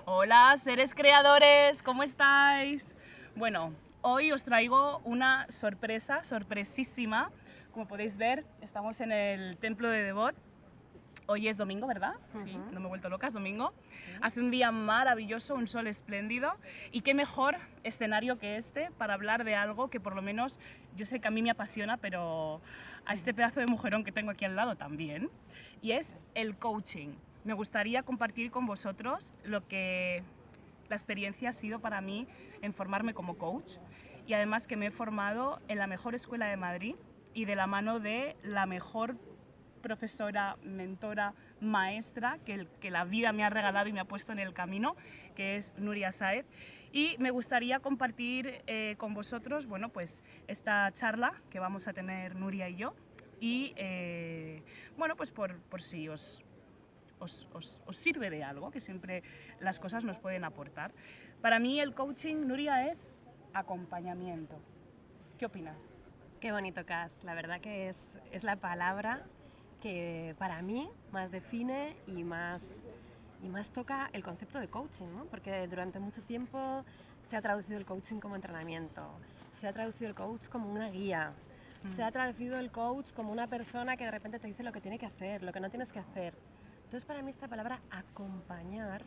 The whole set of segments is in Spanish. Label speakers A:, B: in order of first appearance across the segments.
A: Hola, seres creadores, ¿cómo estáis? Bueno, hoy os traigo una sorpresa, sorpresísima. Como podéis ver, estamos en el templo de Devot. Hoy es domingo, ¿verdad? Sí, no me he vuelto loca, es domingo. Hace un día maravilloso, un sol espléndido. Y qué mejor escenario que este para hablar de algo que por lo menos yo sé que a mí me apasiona, pero a este pedazo de mujerón que tengo aquí al lado también. Y es el coaching. Me gustaría compartir con vosotros lo que la experiencia ha sido para mí en formarme como coach. Y además que me he formado en la mejor escuela de Madrid y de la mano de la mejor profesora, mentora, maestra que la vida me ha regalado y me ha puesto en el camino, que es Nuria Saez. Y me gustaría compartir con vosotros, bueno, pues esta charla que vamos a tener Nuria y yo. Y bueno, pues por si os sirve de algo, que siempre las cosas nos pueden aportar. Para mí el coaching, Nuria, es acompañamiento. ¿Qué opinas?
B: Qué bonito, Cas. La verdad que es la palabra que para mí más define y más toca el concepto de coaching, ¿no? Porque durante mucho tiempo se ha traducido el coaching como entrenamiento, se ha traducido el coach como una guía, se ha traducido el coach como una persona que de repente te dice lo que tiene que hacer, lo que no tienes que hacer. Entonces para mí esta palabra acompañar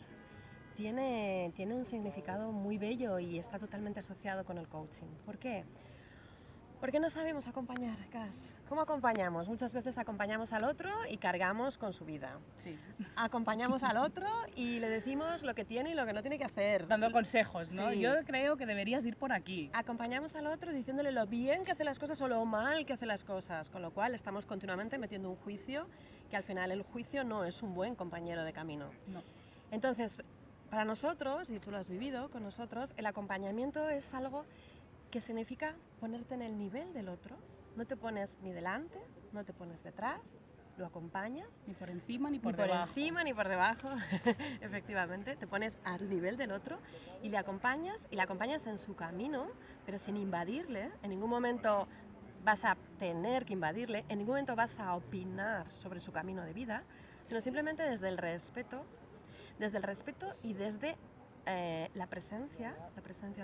B: tiene un significado muy bello y está totalmente asociado con el coaching. ¿Por qué? Porque no sabemos acompañar, Cas. ¿Cómo acompañamos? Muchas veces acompañamos al otro y cargamos con su vida.
A: Sí.
B: Acompañamos al otro y le decimos lo que tiene y lo que no tiene que hacer.
A: Dando consejos, ¿no?
B: Sí.
A: Yo creo que deberías ir por aquí.
B: Acompañamos al otro diciéndole lo bien que hace las cosas o lo mal que hace las cosas, con lo cual estamos continuamente metiendo un juicio que al final el juicio no es un buen compañero de camino.
A: No.
B: Entonces, para nosotros, y tú lo has vivido con nosotros, el acompañamiento es algo que significa ponerte en el nivel del otro. No te pones ni delante, no te pones detrás, lo acompañas.
A: Ni por encima ni por
B: debajo.
A: debajo.
B: Ni por encima ni por debajo, efectivamente. Te pones al nivel del otro y le acompañas en su camino, pero sin invadirle. En ningún momento vas a tener que invadirle, en ningún momento vas a opinar sobre su camino de vida, sino simplemente desde el respeto y desde la presencia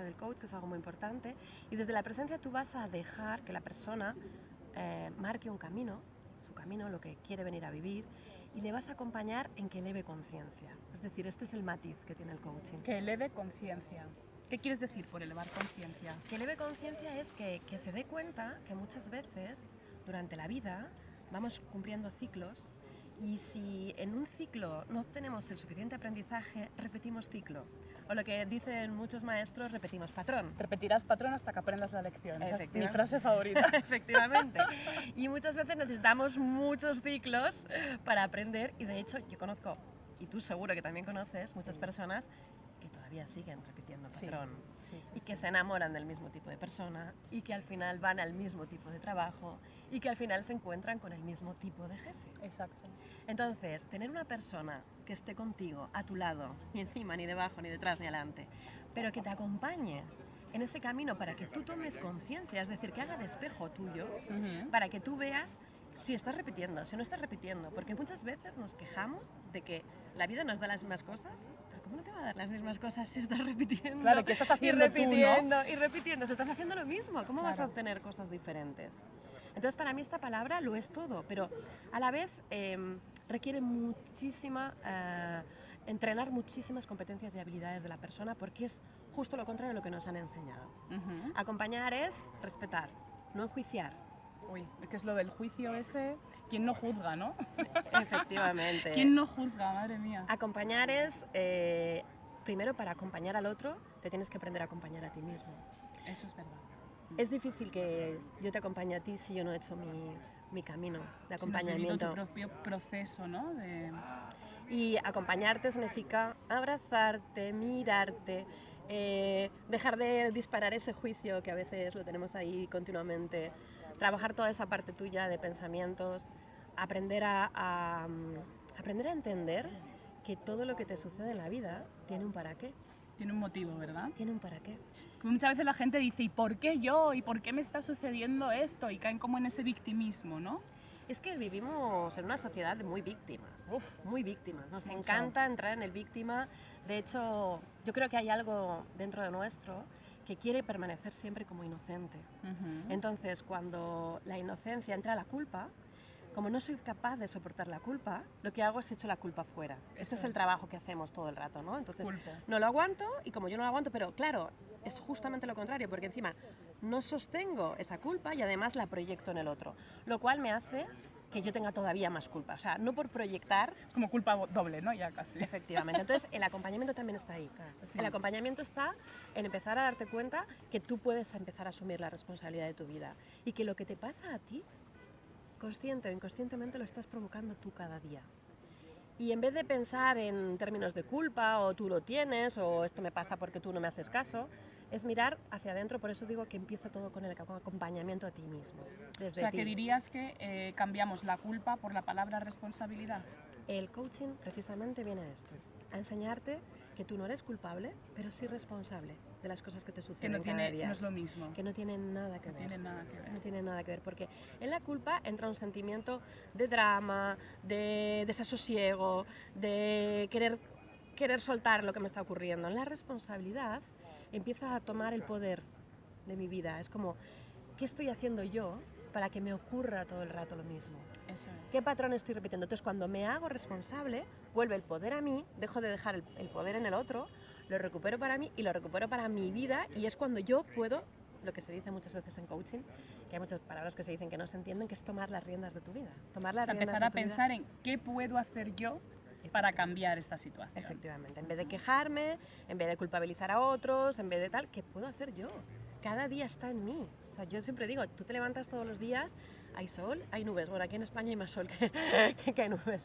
B: del coach, que es algo muy importante, y desde la presencia tú vas a dejar que la persona marque un camino, su camino, lo que quiere venir a vivir, y le vas a acompañar en que eleve conciencia. Es decir, este es el matiz que tiene el coaching.
A: Que eleve conciencia. ¿Qué quieres decir por elevar conciencia?
B: Que eleve conciencia es que se dé cuenta que muchas veces durante la vida vamos cumpliendo ciclos. Y si en un ciclo no obtenemos el suficiente aprendizaje, repetimos ciclo. O lo que dicen muchos maestros, repetimos patrón.
A: Repetirás patrón hasta que aprendas la lección. Esa es mi frase favorita.
B: Efectivamente. Y muchas veces necesitamos muchos ciclos para aprender. Y de hecho, yo conozco, y tú seguro que también conoces, muchas personas que todavía siguen repitiendo patrón. Y que se enamoran del mismo tipo de persona y que al final van al mismo tipo de trabajo y que al final se encuentran con el mismo tipo de jefe.
A: Exacto.
B: Entonces, tener una persona que esté contigo, a tu lado, ni encima, ni debajo, ni detrás, ni adelante, pero que te acompañe en ese camino para que tú tomes conciencia, es decir, que haga de espejo tuyo, para que tú veas si estás repitiendo, si no estás repitiendo, porque muchas veces nos quejamos de que la vida nos da las mismas cosas, pero ¿cómo no te va a dar las mismas cosas si estás repitiendo?
A: Claro, ¿qué estás haciendo
B: y repitiendo,
A: tú, no?
B: y repitiendo, si estás haciendo lo mismo, ¿cómo vas a obtener cosas diferentes? Entonces, para mí esta palabra lo es todo, pero a la vez requiere entrenar muchísimas competencias y habilidades de la persona, porque es justo lo contrario de lo que nos han enseñado. Acompañar es respetar, no enjuiciar.
A: Uy, es que es lo del juicio ese. ¿Quién no juzga, no?
B: Efectivamente.
A: ¿Quién no juzga, madre mía?
B: Acompañar es, primero, para acompañar al otro, te tienes que aprender a acompañar a ti mismo.
A: Eso es verdad.
B: Es difícil que yo te acompañe a ti si yo no he hecho mi camino de acompañamiento.
A: Si no has vivido tu propio proceso, ¿no?
B: Y acompañarte significa abrazarte, mirarte, dejar de disparar ese juicio que a veces lo tenemos ahí continuamente, trabajar toda esa parte tuya de pensamientos, aprender a entender que todo lo que te sucede en la vida tiene un para qué.
A: Tiene un motivo, ¿verdad?
B: Tiene un para qué.
A: Muchas veces la gente dice, ¿y por qué yo? ¿Y por qué me está sucediendo esto? Y caen como en ese victimismo, ¿no?
B: Es que vivimos en una sociedad de muy víctimas, muy víctimas. Nos
A: Mucho.
B: encanta entrar en el víctima. De hecho, yo creo que hay algo dentro de nuestro que quiere permanecer siempre como inocente. Entonces, cuando la inocencia entra a la culpa, como no soy capaz de soportar la culpa, lo que hago es echo la culpa fuera. Ese es el trabajo que hacemos todo el rato, ¿no? Entonces, no lo aguanto, y como yo no lo aguanto, pero claro, es justamente lo contrario, porque encima no sostengo esa culpa y además la proyecto en el otro, lo cual me hace que yo tenga todavía más culpa. O sea, no por proyectar...
A: Es como culpa doble, ¿no? Ya casi.
B: Efectivamente. Entonces, el acompañamiento también está ahí.
A: Sí.
B: El acompañamiento está en empezar a darte cuenta que tú puedes empezar a asumir la responsabilidad de tu vida y que lo que te pasa a ti, consciente o inconscientemente, lo estás provocando tú cada día. Y en vez de pensar en términos de culpa, o tú lo tienes, o esto me pasa porque tú no me haces caso, es mirar hacia adentro. Por eso digo que empieza todo con el acompañamiento a ti mismo, desde
A: O sea,
B: ti.
A: que dirías que cambiamos la culpa por la palabra responsabilidad.
B: El coaching precisamente viene a esto, a enseñarte que tú no eres culpable, pero sí responsable de las cosas que te
A: Que
B: suceden
A: no,
B: cada día.
A: no es lo mismo.
B: Que no tienen nada que ver.
A: No tiene nada que ver.
B: No tiene nada que ver, porque en la culpa entra un sentimiento de drama, de desasosiego, de querer soltar lo que me está ocurriendo. En la responsabilidad empiezo a tomar el poder de mi vida. Es como, ¿qué estoy haciendo yo para que me ocurra todo el rato lo mismo?
A: Eso es.
B: ¿Qué patrón estoy repitiendo? Entonces, cuando me hago responsable, vuelve el poder a mí, dejo de dejar el poder en el otro, lo recupero para mí y lo recupero para mi vida, y es cuando yo puedo, lo que se dice muchas veces en coaching, que hay muchas palabras que se dicen que no se entienden, que es tomar las riendas de tu vida. Tomar las riendas
A: empezar
B: de
A: a
B: tu vida.
A: pensar en qué puedo hacer yo para cambiar esta situación.
B: Efectivamente, en vez de quejarme, en vez de culpabilizar a otros, en vez de tal, ¿qué puedo hacer yo? Cada día está en mí. O sea, yo siempre digo, tú te levantas todos los días, hay sol, hay nubes. Bueno, aquí en España hay más sol que nubes.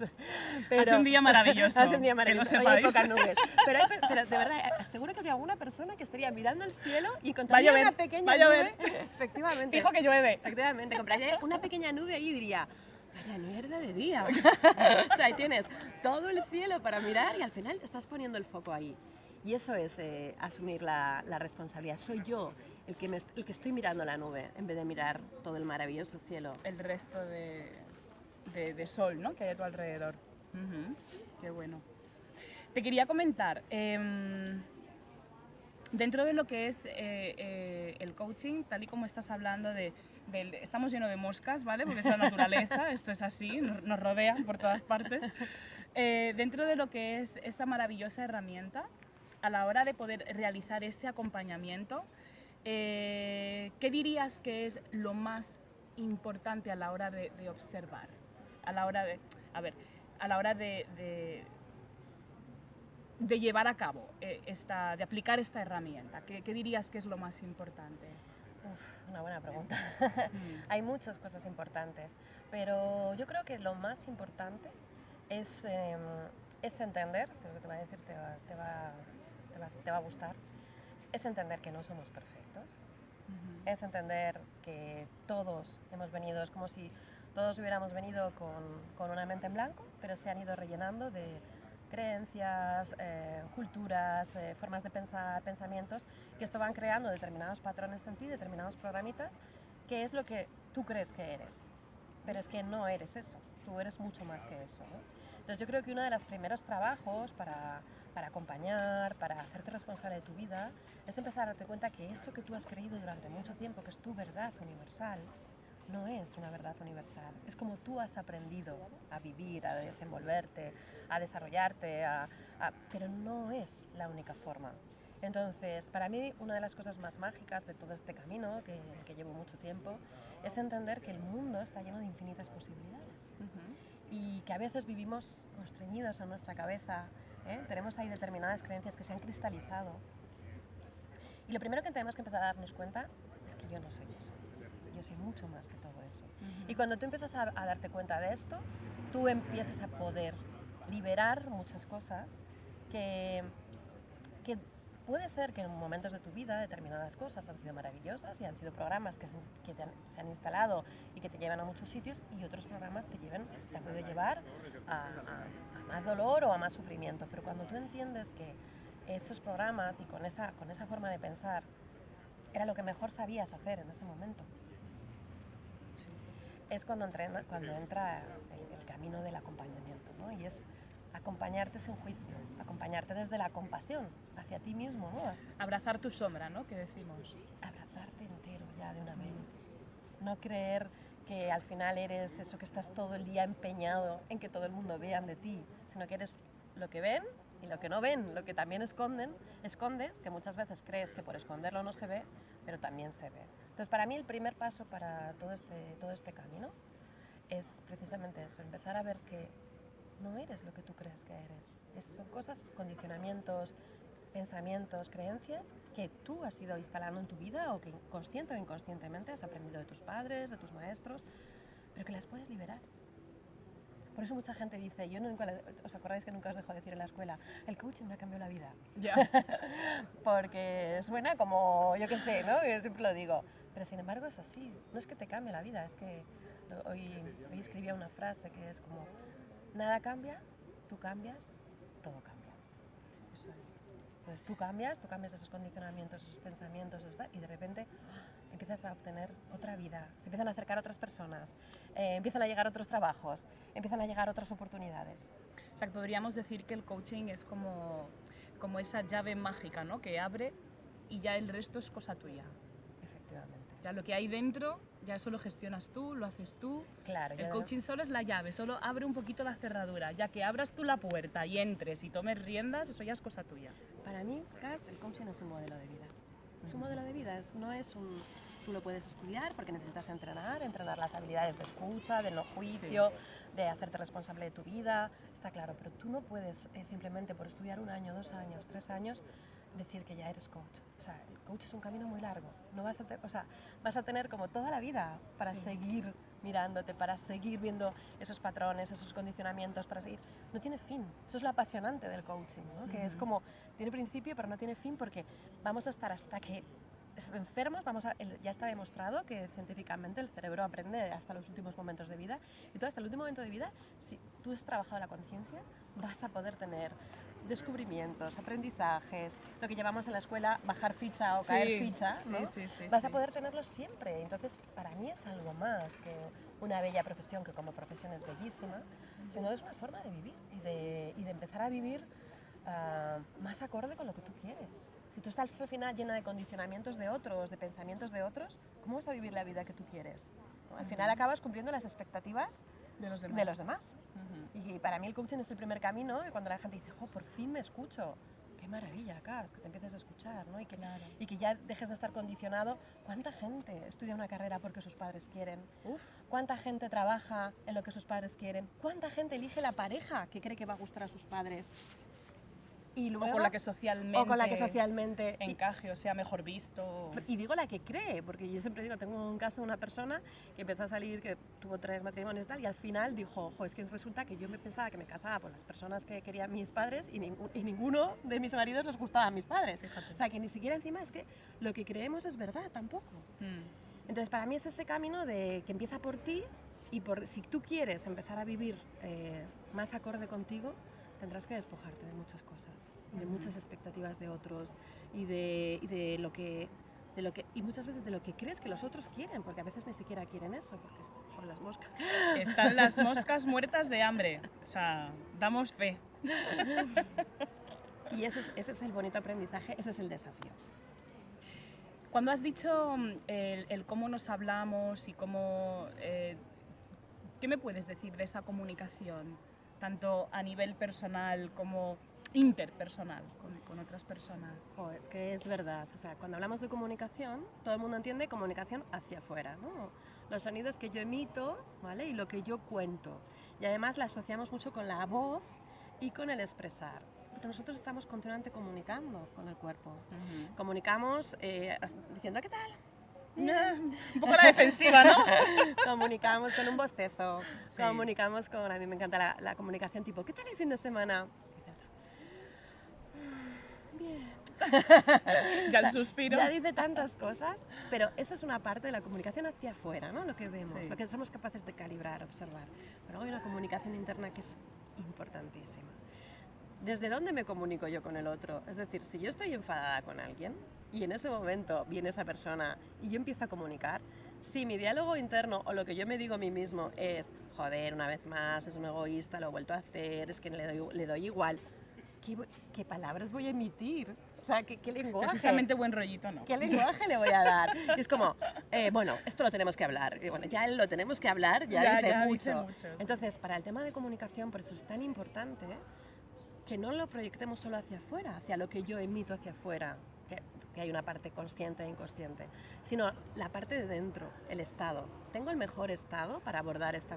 B: Pero
A: hace un día maravilloso.
B: Hace un día maravilloso.
A: Que lo
B: Hoy hay
A: sepáis.
B: pocas nubes. Pero de verdad, seguro que habría alguna persona que estaría mirando el cielo y encontraría una pequeña
A: va a llover.
B: nube. Efectivamente.
A: Fijo que llueve.
B: Efectivamente, compraría una pequeña nube ahí y diría, vaya mierda de día. O sea, ahí tienes todo el cielo para mirar y al final estás poniendo el foco ahí. Y eso es asumir la responsabilidad. Soy yo el que estoy mirando la nube en vez de mirar todo el maravilloso cielo.
A: El resto de sol, ¿no?, que hay a tu alrededor. Qué bueno. Te quería comentar, dentro de lo que es el coaching, tal y como estás hablando estamos llenos de moscas, ¿vale? Porque es la naturaleza, esto es así, nos rodean por todas partes. Dentro de lo que es esta maravillosa herramienta, a la hora de poder realizar este acompañamiento, ¿qué dirías que es lo más importante a la hora de observar? A la hora de llevar a cabo, de aplicar esta herramienta. ¿Qué dirías que es lo más importante?
B: Una buena pregunta. Hay muchas cosas importantes, pero yo creo que lo más importante es entender, que lo que te voy a decir te va a gustar, es entender que no somos perfectos, es entender que todos hemos venido, es como si todos hubiéramos venido con una mente en blanco, pero se han ido rellenando de creencias, culturas, formas de pensar, pensamientos, que esto van creando determinados patrones en ti, determinados programitas, que es lo que tú crees que eres. Pero es que no eres eso, tú eres mucho más que eso, ¿no? Entonces yo creo que uno de los primeros trabajos para acompañar, para hacerte responsable de tu vida, es empezar a darte cuenta que eso que tú has creído durante mucho tiempo, que es tu verdad universal, no es una verdad universal. Es como tú has aprendido a vivir, a desenvolverte, a desarrollarte, pero no es la única forma. Entonces, para mí, una de las cosas más mágicas de todo este camino, que llevo mucho tiempo, es entender que el mundo está lleno de infinitas posibilidades. Y que a veces vivimos constreñidos en nuestra cabeza, tenemos ahí determinadas creencias que se han cristalizado. Y lo primero que tenemos que empezar a darnos cuenta es que yo no soy eso. Yo soy mucho más que todo eso. Y cuando tú empiezas a darte cuenta de esto, tú empiezas a poder liberar muchas cosas que puede ser que en momentos de tu vida determinadas cosas han sido maravillosas y han sido programas que se han instalado y que te llevan a muchos sitios, y otros programas te han podido llevar a más dolor o a más sufrimiento. Pero cuando tú entiendes que estos programas y con esa forma de pensar era lo que mejor sabías hacer en ese momento, es cuando entra el camino del acompañamiento, ¿no? Y es acompañarte sin juicio, acompañarte desde la compasión hacia ti mismo, ¿no?
A: Abrazar tu sombra, ¿no? Que decimos.
B: Abrazarte entero ya de una vez. No creer que al final eres eso que estás todo el día empeñado en que todo el mundo vean de ti, sino que eres lo que ven y lo que no ven, lo que también escondes, que muchas veces crees que por esconderlo no se ve, pero también se ve. Entonces, para mí el primer paso para todo este camino es precisamente eso, empezar a ver que no eres lo que tú crees que eres. Son cosas, condicionamientos, pensamientos, creencias que tú has ido instalando en tu vida o que consciente o inconscientemente has aprendido de tus padres, de tus maestros, pero que las puedes liberar. Por eso mucha gente dice, ¿os acordáis que nunca os dejo decir en la escuela, el coaching me ha cambiado la vida?
A: Ya.
B: Porque suena como, yo qué sé, ¿no? Yo siempre lo digo. Pero sin embargo es así. No es que te cambie la vida, es que hoy escribía una frase que es como, nada cambia, tú cambias, todo cambia.
A: Eso es.
B: Entonces tú cambias esos condicionamientos, esos pensamientos, y de repente empiezas a obtener otra vida, se empiezan a acercar otras personas, empiezan a llegar otros trabajos, empiezan a llegar otras oportunidades.
A: O sea, que podríamos decir que el coaching es como esa llave mágica, ¿no? Que abre y ya el resto es cosa tuya.
B: Efectivamente.
A: Ya lo que hay dentro, ya eso lo gestionas tú, lo haces tú.
B: Claro.
A: El coaching solo es la llave, solo abre un poquito la cerradura. Ya que abras tú la puerta y entres y tomes riendas, eso ya es cosa tuya.
B: Para mí, Cas, el coaching es un modelo de vida. Es un modelo de vida, no es un... Tú lo puedes estudiar porque necesitas entrenar las habilidades de escucha, del no juicio, sí, de hacerte responsable de tu vida, está claro, pero tú no puedes simplemente por estudiar 1 año, 2 años, 3 años, decir que ya eres coach. O sea, el coach es un camino muy largo. No vas a tener como toda la vida para seguir mirándote, para seguir viendo esos patrones, esos condicionamientos, para seguir... No tiene fin. Eso es lo apasionante del coaching, ¿no? Que es como, tiene principio pero no tiene fin porque vamos a estar hasta que enfermos, ya está demostrado que científicamente el cerebro aprende hasta los últimos momentos de vida y tú hasta el último momento de vida, si tú has trabajado la conciencia, vas a poder tener descubrimientos, aprendizajes, lo que llamamos en la escuela bajar ficha o caer ficha, ¿no? Vas a poder tenerlos siempre. Entonces, para mí es algo más que una bella profesión, que como profesión es bellísima, sino es una forma de vivir y de empezar a vivir más acorde con lo que tú quieres. Si tú estás al final llena de condicionamientos de otros, de pensamientos de otros, ¿cómo vas a vivir la vida que tú quieres? ¿No? Al final acabas cumpliendo las expectativas de los demás. Y para mí el coaching es el primer camino, y cuando la gente dice, por fin me escucho, qué maravilla, Cas, que te empieces a escuchar, ¿no? Y que ya dejes de estar condicionado. ¿Cuánta gente estudia una carrera porque sus padres quieren? ¿Cuánta gente trabaja en lo que sus padres quieren? ¿Cuánta gente elige la pareja que cree que va a gustar a sus padres? Y luego,
A: o con la que socialmente encaje o sea mejor visto.
B: Y digo la que cree, porque yo siempre digo, tengo un caso de una persona que empezó a salir, que tuvo 3 matrimonios y tal, y al final dijo, es que resulta que yo me pensaba que me casaba por las personas que querían mis padres y ninguno de mis maridos les gustaba a mis padres. Fíjate. O sea, que ni siquiera encima es que lo que creemos es verdad tampoco. Entonces, para mí es ese camino de que empieza por ti y si tú quieres empezar a vivir más acorde contigo, tendrás que despojarte de muchas cosas. De muchas expectativas de otros y de lo que y muchas veces de lo que crees que los otros quieren, porque a veces ni siquiera quieren eso, porque son las moscas.
A: Están las moscas muertas de hambre, o sea, damos fe.
B: Y ese es el bonito aprendizaje, ese es el desafío.
A: Cuando has dicho el cómo nos hablamos y cómo... ¿qué me puedes decir de esa comunicación, tanto a nivel personal como interpersonal con otras personas?
B: Es que es verdad, o sea, cuando hablamos de comunicación, todo el mundo entiende comunicación hacia afuera, ¿no? Los sonidos que yo emito, ¿vale? Y lo que yo cuento. Y además la asociamos mucho con la voz y con el expresar. Pero nosotros estamos continuamente comunicando con el cuerpo. Comunicamos diciendo, ¿qué tal?
A: Un poco la defensiva, ¿no?
B: Comunicamos con un bostezo, comunicamos con... A mí me encanta la comunicación tipo, ¿qué tal el fin de semana? Bien.
A: Ya el suspiro.
B: Ya dice tantas cosas, pero eso es una parte de la comunicación hacia afuera, ¿no? Lo que vemos, lo que somos capaces de calibrar, observar. Pero hay una comunicación interna que es importantísima. ¿Desde dónde me comunico yo con el otro? Es decir, si yo estoy enfadada con alguien y en ese momento viene esa persona y yo empiezo a comunicar, Si mi diálogo interno o lo que yo me digo a mí mismo es, joder, una vez más, es un egoísta, lo he vuelto a hacer, es que le doy igual, ¿qué palabras voy a emitir? O sea, ¿qué lenguaje?
A: Precisamente buen rollito, ¿no?
B: ¿Qué lenguaje le voy a dar? Y es como, bueno, esto lo tenemos que hablar. Y bueno, ya lo tenemos que hablar, ya dice mucho.
A: Sí.
B: Entonces, para el tema de comunicación, por eso es tan importante que no lo proyectemos solo hacia afuera, hacia lo que yo emito hacia afuera, que hay una parte consciente e inconsciente, sino la parte de dentro, el estado. ¿Tengo el mejor estado para abordar esta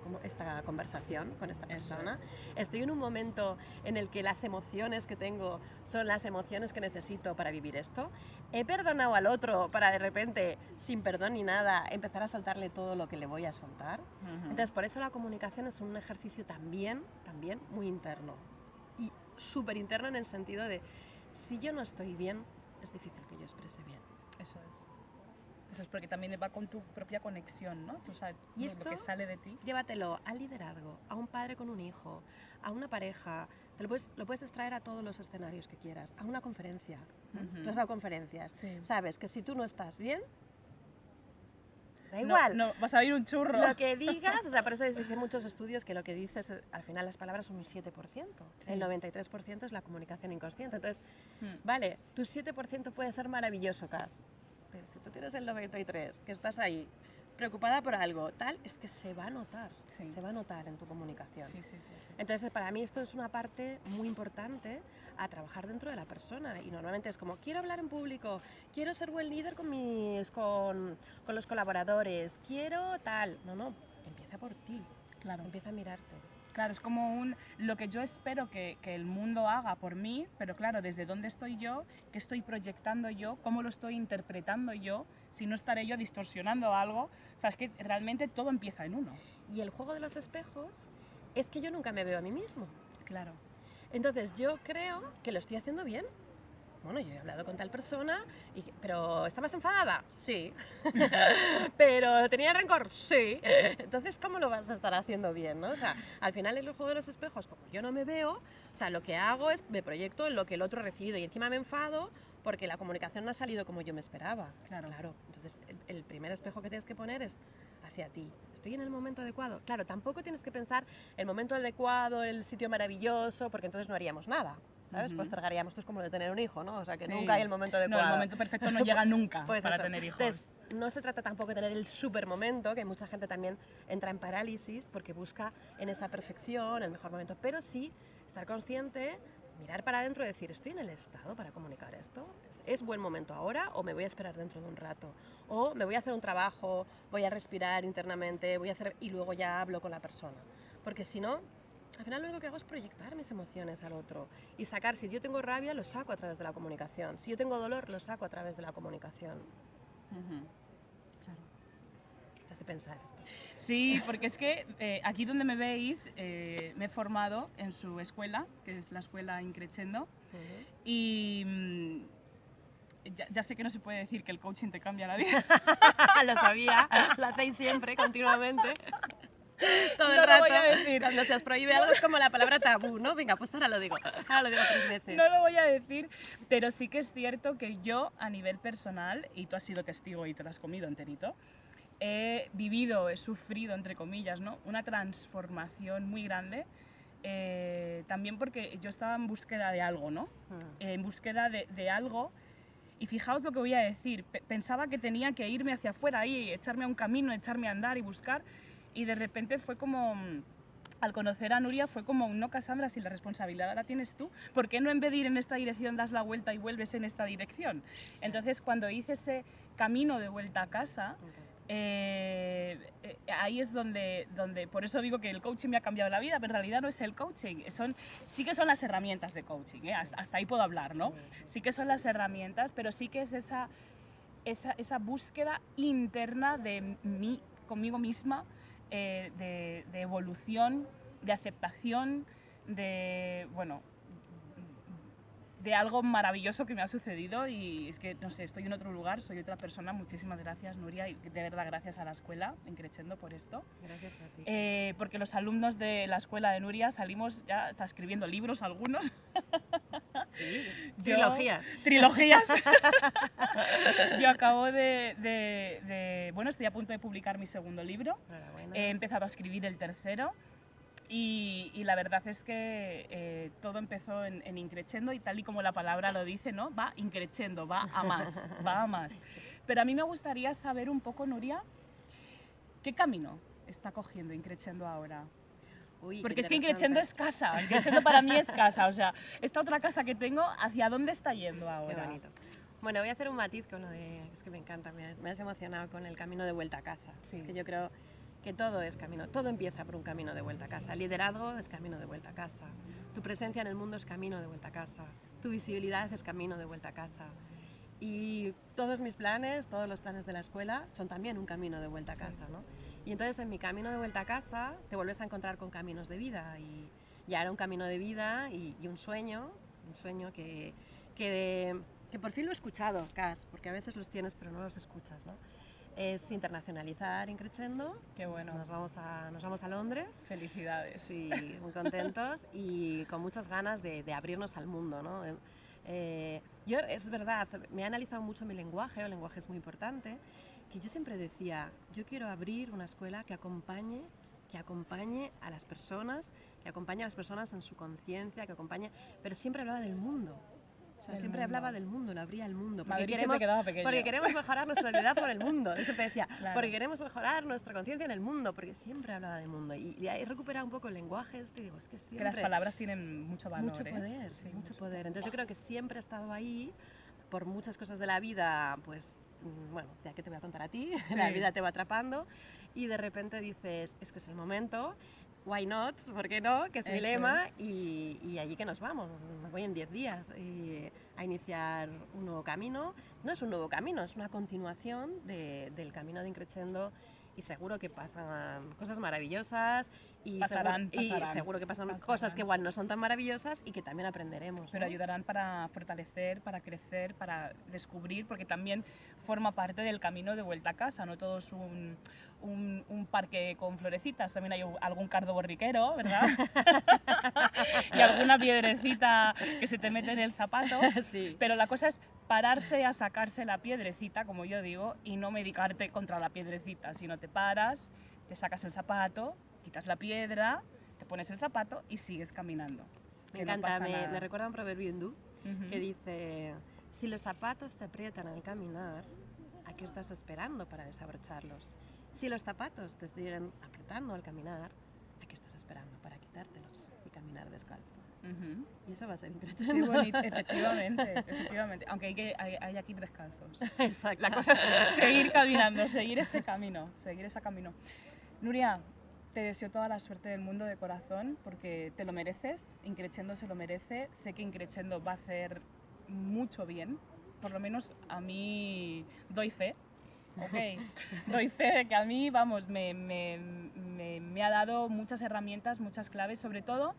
B: conversación con esta persona? ¿Estoy en un momento en el que las emociones que tengo son las emociones que necesito para vivir esto? ¿He perdonado al otro para de repente, sin perdón ni nada, empezar a soltarle todo lo que le voy a soltar? Entonces, por eso la comunicación es un ejercicio también muy interno. Y súper interno en el sentido de, si yo no estoy bien, es difícil que yo exprese bien.
A: Eso es porque también va con tu propia conexión, ¿no? Tú sabes
B: y esto,
A: lo que sale de ti.
B: Llévatelo al liderazgo, a un padre con un hijo, a una pareja. Lo puedes extraer a todos los escenarios que quieras. A una conferencia. Tú has dado conferencias.
A: Sí.
B: Sabes que si tú no estás bien, da igual.
A: No, vas a oír un churro.
B: Lo que digas, o sea, por eso dicen muchos estudios que lo que dices, al final las palabras son un 7%. Sí. El 93% es la comunicación inconsciente. Entonces, vale, tu 7% puede ser maravilloso, Cas. Pero si tú tienes el 93%, que estás ahí, preocupada por algo, tal, es que se va a notar. Sí. Se va a notar en tu comunicación.
A: Sí.
B: Entonces, para mí esto es una parte muy importante a trabajar dentro de la persona. Y normalmente es como, quiero hablar en público, quiero ser buen líder con los colaboradores, quiero tal. No, empieza por ti.
A: Claro.
B: Empieza a mirarte.
A: Claro, es como lo que yo espero que el mundo haga por mí, pero claro, desde dónde estoy yo, qué estoy proyectando yo, cómo lo estoy interpretando yo, si no estaré yo distorsionando algo. O sea, es que realmente todo empieza en uno.
B: Y el juego de los espejos es que yo nunca me veo a mí mismo.
A: Claro.
B: Entonces yo creo que lo estoy haciendo bien. Bueno, yo he hablado con tal persona, pero ¿estabas enfadada? Sí. ¿Pero tenía rencor? Sí. Entonces, ¿cómo lo vas a estar haciendo bien, no? O sea, al final en el juego de los espejos, como yo no me veo, o sea, lo que hago es me proyecto en lo que el otro ha recibido y encima me enfado porque la comunicación no ha salido como yo me esperaba.
A: Claro.
B: Entonces, el primer espejo que tienes que poner es hacia ti. ¿Estoy en el momento adecuado? Claro, tampoco tienes que pensar el momento adecuado, el sitio maravilloso, porque entonces no haríamos nada. ¿Sabes? Postergaríamos, esto es como de tener un hijo, ¿no? O sea, que nunca hay el momento adecuado.
A: No, el momento perfecto no llega nunca
B: pues
A: para
B: eso.
A: tener hijos.
B: Entonces, no se trata tampoco de tener el super momento, que mucha gente también entra en parálisis porque busca en esa perfección el mejor momento, pero sí estar consciente, mirar para adentro y decir, ¿estoy en el estado para comunicar esto? ¿Es buen momento ahora o me voy a esperar dentro de un rato? O me voy a hacer un trabajo, voy a respirar internamente, y luego ya hablo con la persona. Porque si no, al final lo único que hago es proyectar mis emociones al otro y sacar, si yo tengo rabia, lo saco a través de la comunicación. Si yo tengo dolor, lo saco a través de la comunicación.
A: Claro.
B: Te hace pensar esto.
A: Sí, porque es que aquí donde me veis me he formado en su escuela, que es la escuela Increchendo, y ya sé que no se puede decir que el coaching te cambia la vida.
B: Lo sabía, lo hacéis siempre, continuamente. Todo el
A: No
B: rato,
A: lo voy a decir.
B: cuando se os prohíbe algo es como la palabra tabú, ¿no? Venga, pues ahora lo digo 3 veces.
A: No lo voy a decir, pero sí que es cierto que yo a nivel personal, y tú has sido testigo y te lo has comido enterito, he vivido, he sufrido, entre comillas, ¿no? Una transformación muy grande, también porque yo estaba en búsqueda de algo, ¿no? En búsqueda de algo. Y fijaos lo que voy a decir, pensaba que tenía que irme hacia afuera y echarme a un camino, echarme a andar y buscar, y de repente fue como, al conocer a Nuria, fue como, no, Cassandra, si la responsabilidad la tienes tú, ¿por qué no en vez de ir en esta dirección das la vuelta y vuelves en esta dirección? Entonces, cuando hice ese camino de vuelta a casa, ahí es donde, por eso digo que el coaching me ha cambiado la vida, pero en realidad no es el coaching, sí que son las herramientas de coaching, hasta ahí puedo hablar, ¿no? Sí que son las herramientas, pero sí que es esa búsqueda interna de mí, conmigo misma, de evolución, de aceptación, de algo maravilloso que me ha sucedido, y es que, no sé, estoy en otro lugar, soy otra persona. Muchísimas gracias, Nuria, y de verdad gracias a la escuela Increchendo por esto.
B: Gracias a ti.
A: Porque los alumnos de la escuela de Nuria salimos ya hasta escribiendo libros algunos. Yo-
B: Trilogías.
A: Trilogías. Yo acabo bueno, estoy a punto de publicar mi segundo libro.
B: Enhorabuena.
A: He empezado a escribir el tercero y la verdad es que todo empezó en increchendo y tal y como la palabra lo dice, ¿no? Va increchendo, va a más, va a más. Pero a mí me gustaría saber un poco, Nuria, ¿qué camino está cogiendo increchendo ahora?
B: Uy, qué
A: Porque es que
B: interesante.
A: increchendo es casa, increchendo para mí es casa, o sea, esta otra casa que tengo, ¿hacia dónde está yendo
B: Qué
A: ahora?
B: bonito. Bueno, voy a hacer un matiz con lo de... Es que me encanta, me has emocionado con el camino de vuelta a casa.
A: Sí.
B: Es que yo creo que todo es camino, todo empieza por un camino de vuelta a casa. El liderazgo es camino de vuelta a casa. Tu presencia en el mundo es camino de vuelta a casa. Tu visibilidad es camino de vuelta a casa. Y todos mis planes, todos los planes de la escuela son también un camino de vuelta a casa, ¿no? Y entonces en mi camino de vuelta a casa te vuelves a encontrar con caminos de vida y ya era un camino de vida y un sueño que por fin lo he escuchado, Cas, porque a veces los tienes pero no los escuchas, ¿no? Es internacionalizar Increchendo.
A: Qué bueno.
B: Nos vamos a Londres.
A: Felicidades.
B: Sí, muy contentos y con muchas ganas de abrirnos al mundo, ¿no? Yo, es verdad, me he analizado mucho mi lenguaje, el lenguaje es muy importante, que yo siempre decía, yo quiero abrir una escuela que acompañe a las personas, que acompañe a las personas en su conciencia, que acompañe, pero siempre hablaba del mundo. O sea, siempre hablaba del mundo, lo abría al mundo.
A: Madrid siempre quedaba pequeño.
B: Porque queremos mejorar nuestra realidad por el mundo. Yo siempre decía,
A: Claro.
B: porque queremos mejorar nuestra conciencia en el mundo, porque siempre hablaba del mundo. Y he recuperado un poco el lenguaje y digo, es que siempre...
A: Que las palabras tienen mucho valor.
B: Mucho poder,
A: Sí,
B: mucho poder. Entonces yo creo que siempre he estado ahí, por muchas cosas de la vida, pues, bueno, ya que te voy a contar a ti,
A: Sí.
B: la vida te va atrapando y de repente dices, es que es el momento, why not, ¿por qué no? Que es mi
A: Eso
B: lema
A: es.
B: y allí que nos vamos, me voy en 10 días a iniciar un nuevo camino. No es un nuevo camino, es una continuación del camino de Increchendo y seguro que pasan cosas maravillosas y
A: Pasarán.
B: seguro que pasan cosas que igual no son tan maravillosas y que también aprenderemos.
A: Pero
B: ¿no?
A: ayudarán para fortalecer, para crecer, para descubrir, porque también forma parte del camino de vuelta a casa. No todo es un parque con florecitas, también hay algún cardo borriquero, ¿verdad? Y alguna piedrecita que se te mete en el zapato.
B: Sí.
A: Pero la cosa es pararse a sacarse la piedrecita, como yo digo, y no medicarte contra la piedrecita, sino te paras, te sacas el zapato, quitas la piedra, te pones el zapato y sigues caminando.
B: Me
A: Que no
B: encanta,
A: pasa
B: me
A: nada.
B: recuerda un proverbio hindú
A: Ujú.
B: que dice, si los zapatos se aprietan al caminar, ¿a qué estás esperando para desabrocharlos? Si los zapatos te siguen apretando al caminar, ¿a qué estás esperando para quitártelos y caminar descalzo?
A: Ujú.
B: Y eso va a ser
A: Qué
B: Increchendo.
A: bonito, efectivamente. Aunque hay que ir descalzos.
B: Exacto.
A: La cosa es seguir caminando, seguir ese camino, Nuria, te deseo toda la suerte del mundo de corazón porque te lo mereces, Increchendo se lo merece, sé que Increchendo va a hacer mucho bien, por lo menos a mí doy fe, ¿ok? Doy fe de que a mí, vamos, me ha dado muchas herramientas, muchas claves, sobre todo,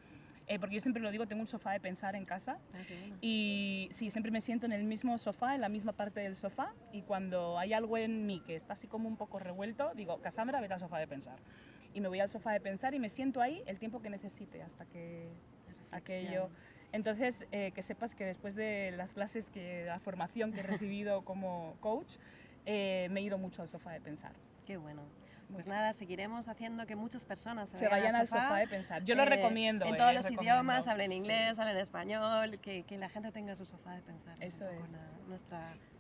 A: porque yo siempre lo digo, tengo un sofá de pensar en casa.
B: Ah, qué bueno.
A: Y sí, siempre me siento en el mismo sofá, en la misma parte del sofá, y cuando hay algo en mí que está así como un poco revuelto, digo, Cassandra, vete al sofá de pensar. Y me voy al sofá de pensar y me siento ahí el tiempo que necesite hasta que aquello... Entonces, que sepas que después de las clases, la formación que he recibido como coach, me he ido mucho al sofá de pensar.
B: Qué bueno. Pues
A: Mucho.
B: nada, seguiremos haciendo que muchos personas
A: Se vayan al sofá de pensar. Yo lo recomiendo.
B: En todos los
A: recomiendo.
B: idiomas, hablen
A: Sí.
B: inglés, hablen español, que la gente tenga su sofá de pensar.
A: Eso
B: un poco
A: es.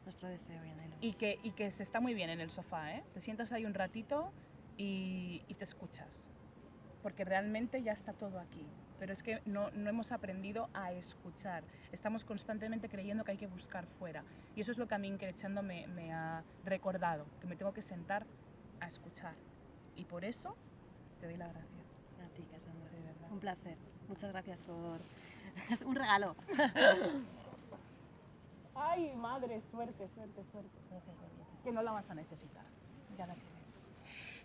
B: nuestro deseo y anhelo.
A: Y que se está muy bien en el sofá, ¿eh? Te sientas ahí un ratito y te escuchas. Porque realmente ya está todo aquí. Pero es que no hemos aprendido a escuchar. Estamos constantemente creyendo que hay que buscar fuera. Y eso es lo que a mí Increchendo me ha recordado, que me tengo que sentar a escuchar. Y por eso te doy las gracias.
B: A ti, Cassandra.
A: De verdad.
B: Un placer. Muchas gracias por... Es un regalo.
A: Ay, madre, suerte.
B: Gracias, Bonita.
A: Que no la vas a necesitar. Ya la tienes.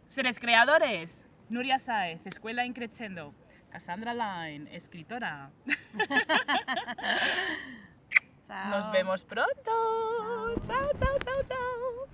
A: Seres creadores. Nuria Sáez, Escuela Increchendo. Cassandra Line, escritora.
B: Chao.
A: Nos vemos pronto. Chao, chao, chao, chao.